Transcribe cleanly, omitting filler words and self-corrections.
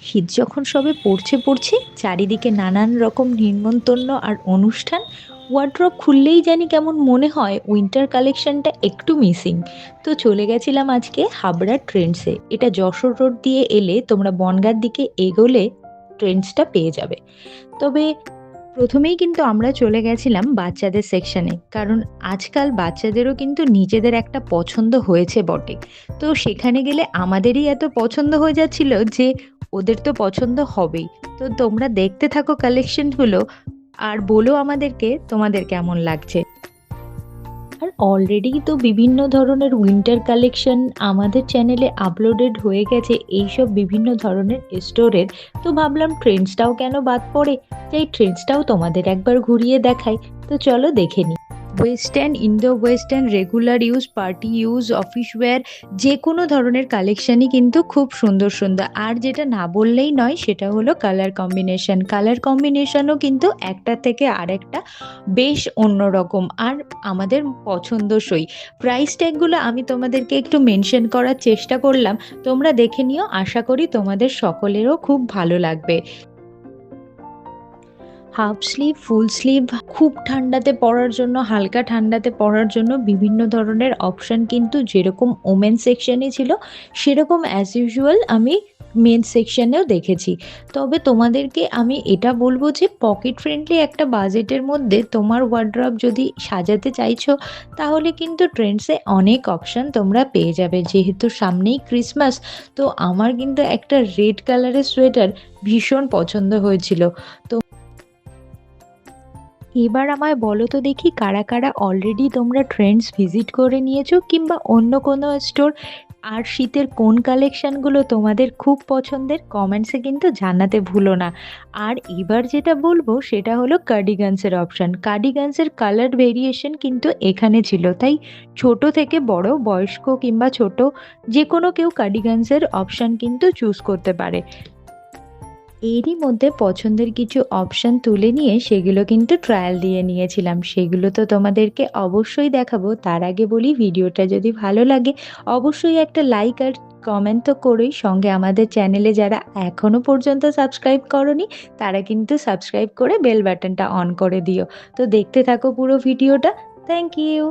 শীত যখন সবে পড়ছে চারিদিকে নানান রকম নিমন্ত্রণ আর অনুষ্ঠান, ওয়ার্ড্রব খুললেই জানি কেমন মনে হয় উইন্টার কালেকশনটা একটু মিসিং। তো চলে গেছিলাম আজকে হাবড়ার ট্রেন্ডসে। এটা যশোর রোড দিয়ে এলে তোমরা বনগাঁর দিকে এগোলে ট্রেন্ডসটা পেয়ে যাবে। তবে প্রথমেই কিন্তু আমরা চলে গেছিলাম বাচ্চাদের সেকশনে, কারণ আজকাল বাচ্চাদেরও কিন্তু নিজেদের একটা পছন্দ হয়েছে বটে। তো সেখানে গেলে আমাদেরই এত পছন্দ হয়ে যাচ্ছিল যে ওদের তো পছন্দ হবেই। তো তোমরা দেখতে থাকো কালেকশনগুলো আর বলো আমাদেরকে তোমাদের কেমন লাগছে। আর অলরেডি তো বিভিন্ন ধরনের উইন্টার কালেকশন আমাদের চ্যানেলে আপলোডেড হয়ে গেছে, এইসব বিভিন্ন ধরনের স্টোরের। তো ভাবলাম ট্রেন্ডসটাও কেন বাদ পড়ে, তাই ট্রেন্ডসটাও তোমাদের একবার ঘুরিয়ে দেখাই। তো চলো দেখে নিই। Western, Indo western, regular use, party use, office wear, যে কোনো ধরনের কালেকশনই কিন্তু খুব সুন্দর সুন্দর। আর যেটা না বললেই নয় সেটা হলো কালার কম্বিনেশন। কালার কম্বিনেশনও কিন্তু একটা থেকে আরেকটা বেশ অন্যরকম আর আমাদের পছন্দসই। প্রাইস ট্যাগগুলো আমি তোমাদেরকে একটু মেনশন করার চেষ্টা করলাম, তোমরা দেখে নিও। আশা করি তোমাদের সকলেরও খুব ভালো লাগবে। হাফ স্লিভ, ফুল স্লিভ, খুব ঠান্ডাতে পরার জন্য, হালকা ঠান্ডাতে পরার জন্য বিভিন্ন ধরনের অপশন কিন্তু যেরকম ওমেন সেকশনে ছিল সেরকম অ্যাজ ইউজুয়াল আমি মেন সেকশনেও দেখেছি। তবে তোমাদেরকে আমি এটা বলবো যে পকেট ফ্রেন্ডলি একটা বাজেটের মধ্যে তোমার ওয়ার্ড্রব যদি সাজাতে চাইছো, তাহলে কিন্তু ট্রেন্ডসে অনেক অপশন তোমরা পেয়ে যাবে। যেহেতু সামনেই ক্রিসমাস, তো আমার কিন্তু একটা রেড কালারের সোয়েটার ভীষণ পছন্দ হয়েছিল। তো এবার আমায় বলো তো দেখি, কারা কারা অলরেডি তোমরা ট্রেন্ডস ভিজিট করে নিয়েছো কিংবা অন্য কোনো স্টোর। আর শীতের কোন কালেকশনগুলো তোমাদের খুব পছন্দের, কমেন্টসে কিন্তু জানাতে ভুলো না। আর এবার যেটা বলবো সেটা হলো কার্ডিগানসের অপশন। কার্ডিগানসের কালার ভেরিয়েশন কিন্তু এখানে ছিল, তাই ছোট থেকে বড়, বয়স্ক কিংবা ছোট, যে কোনো কেউ কার্ডিগানসের অপশন কিন্তু চুজ করতে পারে। এরই মধ্যে পছন্দের কিছু অপশন তুলে নিয়ে সেগুলো কিন্তু ট্রায়াল দিয়ে নিয়েছিলাম, সেগুলো তো তোমাদেরকে অবশ্যই দেখাবো। তার আগে বলি, ভিডিওটা যদি ভালো লাগে অবশ্যই একটা লাইক আর কমেন্ট তো করেই, সঙ্গে আমাদের চ্যানেলে যারা এখনো পর্যন্ত সাবস্ক্রাইব করনি তারা কিন্তু সাবস্ক্রাইব করে বেল বাটনটা অন করে দিও। তো দেখতে থাকো পুরো ভিডিওটা। Thank you.